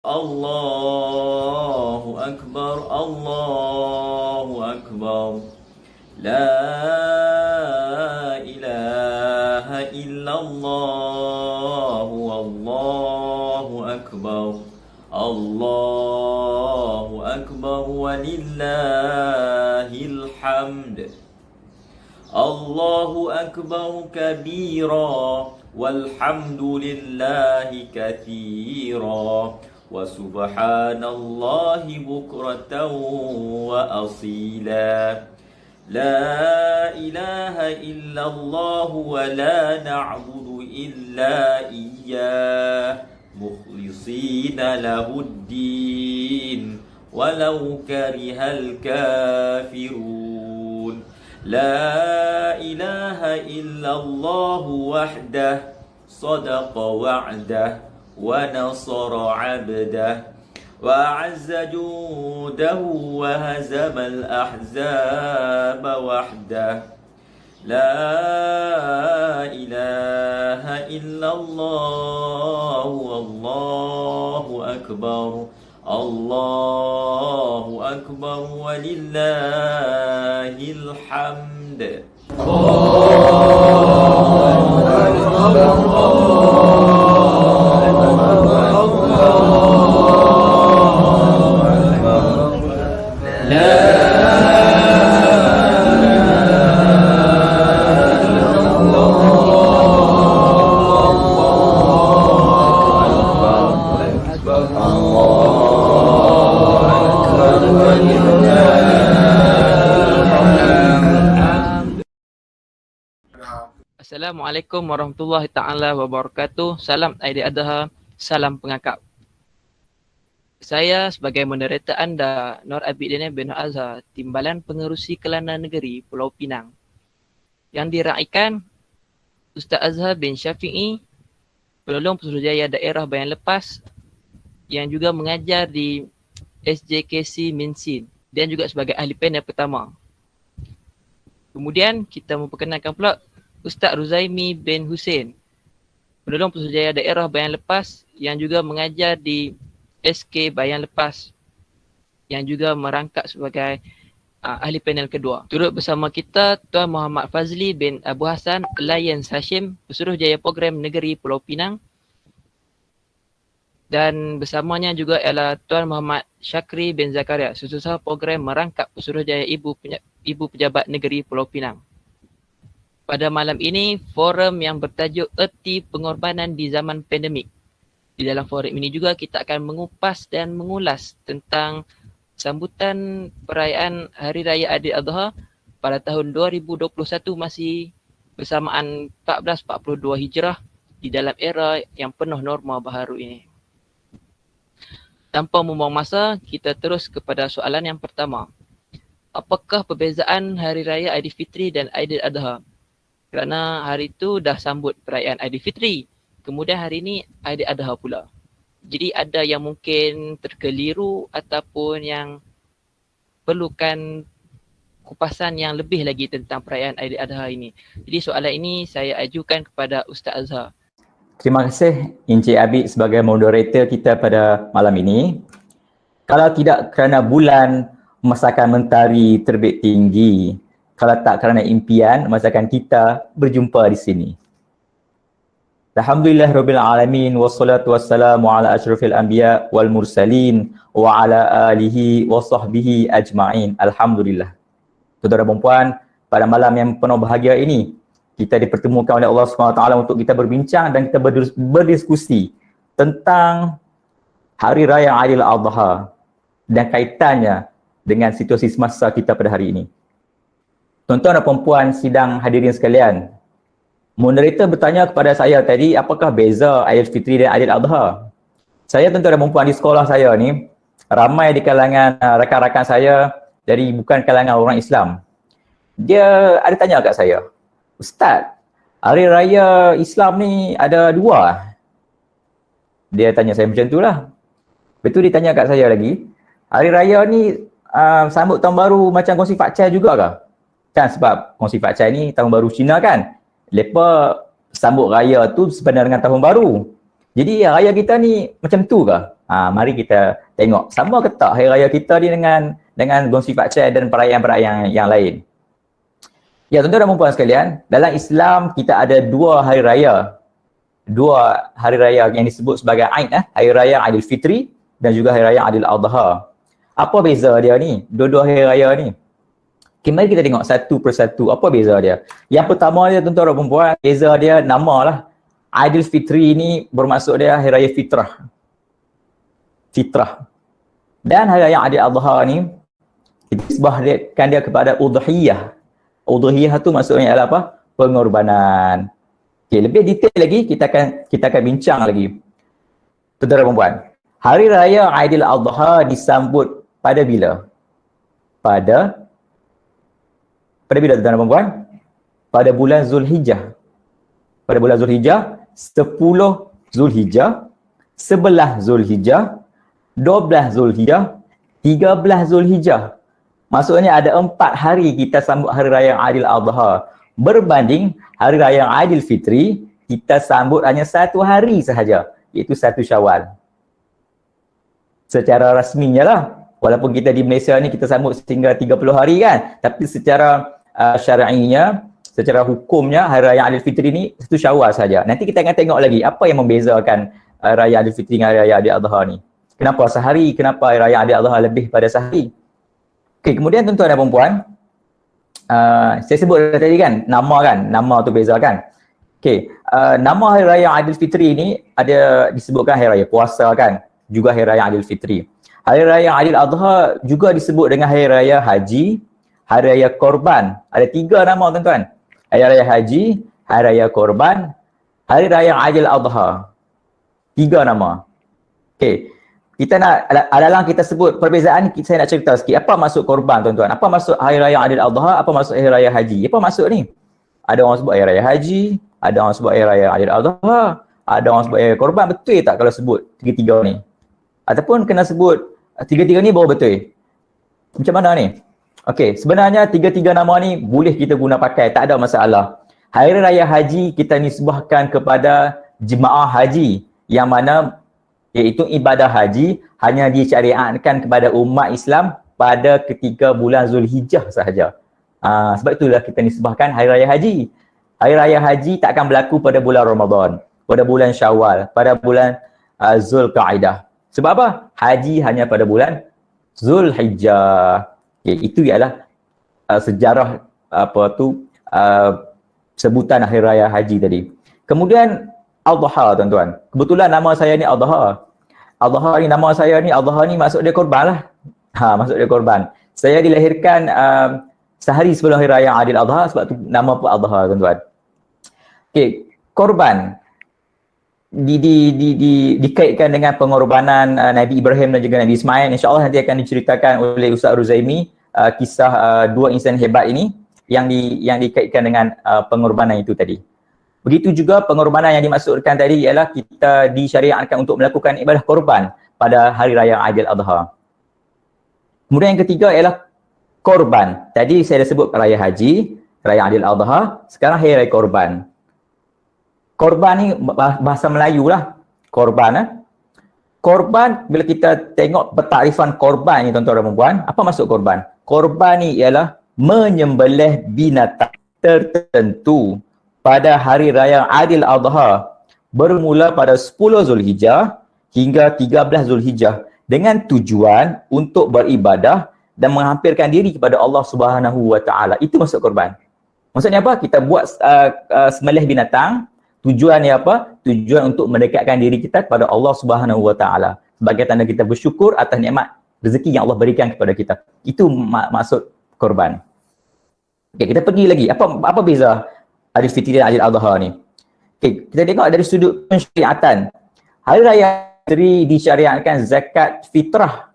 Allahu Akbar, Allahu Akbar. La ilaha illallah, Allahu Akbar. Allahu Akbar walillahil hamd. Allahu Akbar kabira walhamdulillahi katsira wa subhanallahi bukratan wa asila. La ilaha illallah wa la na'budu illa iyyah mukhlisina lahuddin walau karihal kafirun. La ilaha illallah wahdah sadaqa wa'dah wa nasara 'abdah wa a'azza judahu wa hazamal ahzaba wahdah. La ilaha illallah wallahu akbar. Allahu akbar walillahil hamd. Assalamualaikum warahmatullahi taala wabarakatuh. Salam Aidil-Adha, salam pengakap. Saya sebagai moderator anda, Nur Abidina bin Azhar, Timbalan Pengerusi Kelana Negeri Pulau Pinang. Yang diraikan Ustaz Azhar bin Syafi'i, Penolong Pesuruhjaya Daerah Bayan Lepas, yang juga mengajar di SJKC Minsin dan juga sebagai ahli panel pertama. Kemudian kita memperkenalkan pula Ustaz Ruzaimi bin Hussein, Penolong Pesuruhjaya Daerah Bayan Lepas yang juga mengajar di SK Bayan Lepas yang juga merangkap sebagai ahli panel kedua. Turut bersama kita Tuan Muhammad Fazli bin Abu Hassan Alliance Hashim, Pesuruhjaya Program Negeri Pulau Pinang. Dan bersamanya juga ialah Tuan Muhammad Syakri bin Zakaria, Sususah Program Merangkap Pesuruhjaya Ibu Pejabat Negeri Pulau Pinang. Pada malam ini, forum yang bertajuk Erti Pengorbanan di Zaman Pandemik. Di dalam forum ini juga kita akan mengupas dan mengulas tentang sambutan perayaan Hari Raya Aidil-Adha pada tahun 2021 masih bersamaan 1442 Hijrah di dalam era yang penuh norma baharu ini. Tanpa membuang masa, kita terus kepada soalan yang pertama. Apakah perbezaan Hari Raya Aidilfitri dan Aidil-Adha? Kerana hari itu dah sambut perayaan Aidilfitri. Kemudian hari ini Aidil-Adha pula. Jadi ada yang mungkin terkeliru ataupun yang perlukan kupasan yang lebih lagi tentang perayaan Aidil-Adha ini. Jadi soalan ini saya ajukan kepada Ustaz Azhar. Terima kasih Encik Abid sebagai moderator kita pada malam ini. Kalau tidak kerana bulan masakan mentari terbit tinggi, kalau tak kerana impian, masakan kita berjumpa di sini. Alhamdulillah Rabbil Alamin, wassalatu wassalamu ala ashrafil anbiya wal mursalin wa ala alihi wa sahbihi ajma'in. Alhamdulillah. Saudara dan puan, pada malam yang penuh bahagia ini, kita dipertemukan oleh Allah SWT untuk kita berbincang dan kita berdiskusi tentang Hari Raya Aidil-Adha dan kaitannya dengan situasi semasa kita pada hari ini. Tuan-tuan dan puan sidang hadirin sekalian, moderator bertanya kepada saya tadi, apakah beza Aidilfitri dan Aidil-Adha? Saya tuan-tuan dan puan di sekolah saya ni, ramai di kalangan rakan-rakan saya dari bukan kalangan orang Islam. Dia ada tanya kat saya, Ustaz, Hari Raya Islam ni ada dua? Dia tanya saya macam tu lah. Betul dia tanya kat saya lagi, Hari Raya ni sambut tahun baru macam kongsi Fak Chai juga ke? Kan sebab kongsi Fak Chai ni tahun baru Cina kan. Lepas sambut raya tu sebenarnya dengan tahun baru. Jadi raya kita ni macam tu ke? Mari kita tengok sama ke tak hari raya kita ni dengan Gongsi Pakcik dan perayaan-perayaan yang lain. Ya, tuan-tuan dan puan sekalian, dalam Islam kita ada dua hari raya. Dua hari raya yang disebut sebagai Aid, hari raya Aidilfitri dan juga hari raya Aidiladha. Apa beza dia ni? Dua-dua hari raya ni. Okay, mari kita tengok satu persatu apa beza dia. Yang pertama dia tuan-tuan dan puan, beza dia nama lah. Aidilfitri ni bermaksud dia hari raya fitrah. Fitrah. Dan hari raya Aidiladha ni kita sebahkan dia kepada udhiyah. Udhiyah tu maksudnya adalah apa? Pengorbanan. Okay, lebih detail lagi kita akan bincang lagi. Tuan-tuan dan puan, hari raya Aidiladha disambut pada bila? Pada bila tuan-tuan dan puan? Pada bulan Zulhijjah. Pada bulan Zulhijjah, 10 Zulhijjah, 11 Zulhijjah, 12 Zulhijjah, 13 Zulhijjah. Maksudnya ada 4 hari kita sambut hari raya Aidiladha. Berbanding hari raya Aidilfitri, kita sambut hanya 1 hari sahaja, iaitu 1 Syawal. Secara rasminya lah, walaupun kita di Malaysia ni kita sambut sehingga 30 hari kan, tapi secara syar'inya, secara hukumnya hari raya Aidilfitri ni 1 Syawal saja. Nanti kita akan tengok lagi apa yang membezakan raya Aidilfitri dengan raya Aidiladha ni. Kenapa sehari? Kenapa hari raya Aidiladha lebih pada sehari? Okey, kemudian tuan-tuan dan puan, saya sebut tadi kan, nama tu beza kan. Okey, nama hari raya Aidilfitri ni ada disebutkan hari raya puasa kan, juga hari raya Aidilfitri. Hari raya Aidiladha juga disebut dengan hari raya haji, hari raya korban. Ada 3 nama tuan-tuan. Hari raya haji, hari raya korban, hari raya Aidiladha. 3 nama. Okey. Kita nak adalah kita sebut perbezaan, saya nak cerita sikit. Apa maksud korban tuan-tuan? Apa maksud hari raya Aidiladha? Apa maksud hari raya haji? Apa maksud ni? Ada orang sebut hari raya haji, ada orang sebut hari raya Aidiladha, ada orang sebut hari raya korban. Betul tak kalau sebut tiga-tiga ni? Ataupun kena sebut tiga-tiga ni baru betul? Macam mana ni? Okey, sebenarnya tiga-tiga nama ni boleh kita guna pakai, tak ada masalah. Hari raya haji kita nisbahkan kepada jemaah haji yang mana iaitu ibadah haji hanya disyariatkan kepada umat Islam pada ketika bulan Zulhijjah sahaja. Sebab itulah kita nisbahkan hari raya haji. Hari raya haji tak akan berlaku pada bulan Ramadan, pada bulan Syawal, pada bulan Zulqa'dah. Sebab apa? Haji hanya pada bulan Zulhijjah. Itu ialah sejarah sebutan hari raya haji tadi. Kemudian Adha tuan-tuan. Kebetulan nama saya ni Adha. Adha ni nama saya ni, Adha ni maksud dia korban lah. Maksud dia korban. Saya dilahirkan sehari sebelum hari raya Aidiladha, sebab tu nama pun Adha tuan-tuan. Okey, korban dikaitkan dengan pengorbanan Nabi Ibrahim dan juga Nabi Ismail. InsyaAllah nanti akan diceritakan oleh Ustaz Ruzaimi kisah 2 insan hebat ini yang dikaitkan dengan pengorbanan itu tadi. Begitu juga pengorbanan yang dimaksudkan tadi ialah kita disyariatkan untuk melakukan ibadah korban pada hari raya Aidiladha. Kemudian yang ketiga ialah korban. Tadi saya dah sebut raya haji, raya Aidiladha, sekarang hari raya korban. Korban ni bahasa Melayu lah. Korban. Korban, bila kita tengok pentakrifan korban ni tuan-tuan dan puan, apa maksud korban? Korban ni ialah menyembelih binatang tertentu pada hari raya Aidiladha bermula pada 10 Zulhijjah hingga 13 Zulhijjah dengan tujuan untuk beribadah dan menghampirkan diri kepada Allah Subhanahu Wa Taala. Itu maksud korban. Maksudnya apa? Kita buat sembelih binatang, tujuannya apa? Tujuan untuk mendekatkan diri kita kepada Allah Subhanahu Wa Taala sebagai tanda kita bersyukur atas nikmat rezeki yang Allah berikan kepada kita. Itu maksud korban. Okey, kita pergi lagi. Apa beza Aidilfitri dan Aidiladha ni? Okey, kita tengok dari sudut pensyariatan. Hari raya Aidilfitri disyariatkan zakat fitrah.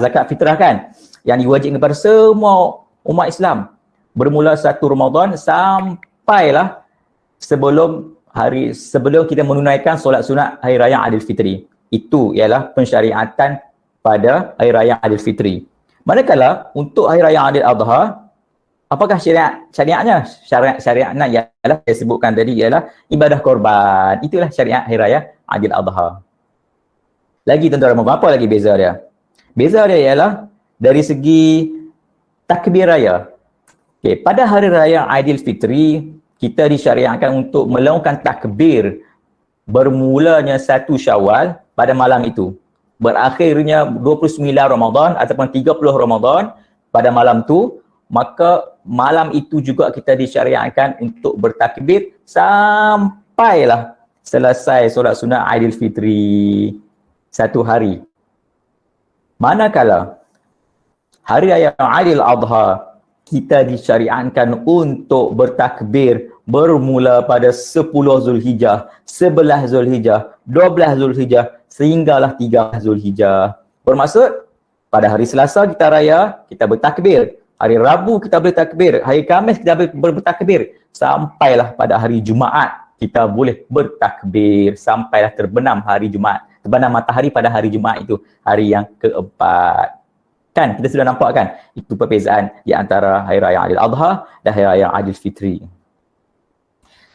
Zakat fitrah kan, yang diwajibkan kepada semua umat Islam bermula 1 Ramadan sampailah sebelum kita menunaikan solat sunat hari raya Aidilfitri. Itu ialah pensyariatan pada hari raya Aidilfitri. Manakala untuk hari raya Aidiladha, Apakah syariatnya? Syariatnya ialah saya sebutkan tadi ialah ibadah korban. Itulah syariat Hari Raya Aidil Adha. Lagi tuan-tuan, apa lagi beza dia? Beza dia ialah dari segi takbir raya. Okay, pada Hari Raya Aidilfitri, kita disyariatkan untuk melakukan takbir bermulanya 1 Syawal pada malam itu. Berakhirnya 29 Ramadan ataupun 30 Ramadan pada malam tu, maka malam itu juga kita disyariatkan untuk bertakbir sampailah selesai solat sunat Aidilfitri 1 hari. Manakala Hari Raya Aidil Adha kita disyariatkan untuk bertakbir bermula pada 10 Zulhijjah, 11 Zulhijjah, 12 Zulhijjah sehinggalah 13 Zulhijjah. Bermaksud pada hari Selasa kita raya, kita bertakbir. Hari Rabu kita bertakbir, hari Khamis kita bertakbir sampailah pada hari Jumaat kita boleh bertakbir sampailah terbenam hari Jumaat. Terbenam matahari pada hari Jumaat itu, hari yang keempat. Kan kita sudah nampak kan itu perbezaan di antara Hari Raya Aidil Adha dan Hari Raya Aidilfitri.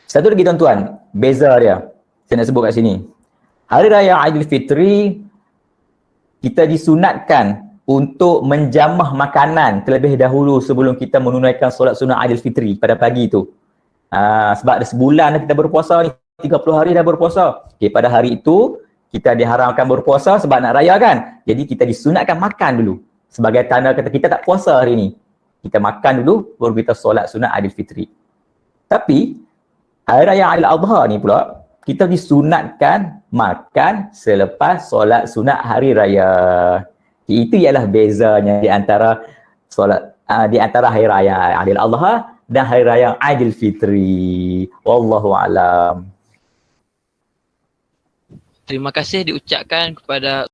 Satu lagi tuan-tuan, beza dia. Saya nak sebut kat sini. Hari Raya Aidilfitri kita disunatkan untuk menjamah makanan terlebih dahulu sebelum kita menunaikan solat sunat Aidilfitri pada pagi itu. Sebab dah sebulan dah kita berpuasa ni, 30 hari dah berpuasa. Okay, pada hari itu kita diharamkan berpuasa sebab nak raya kan. Jadi kita disunatkan makan dulu. Sebagai tanda kata kita tak puasa hari ni. Kita makan dulu, baru kita solat sunat Aidilfitri. Tapi, Hari Raya Aidil Adha ni pula, kita disunatkan makan selepas solat sunat Hari Raya. Itu ialah bezanya di antara di antara Hari Raya Aidil Adha dan Hari Raya Aidilfitri. Wallahu a'lam. Terima kasih diucapkan kepada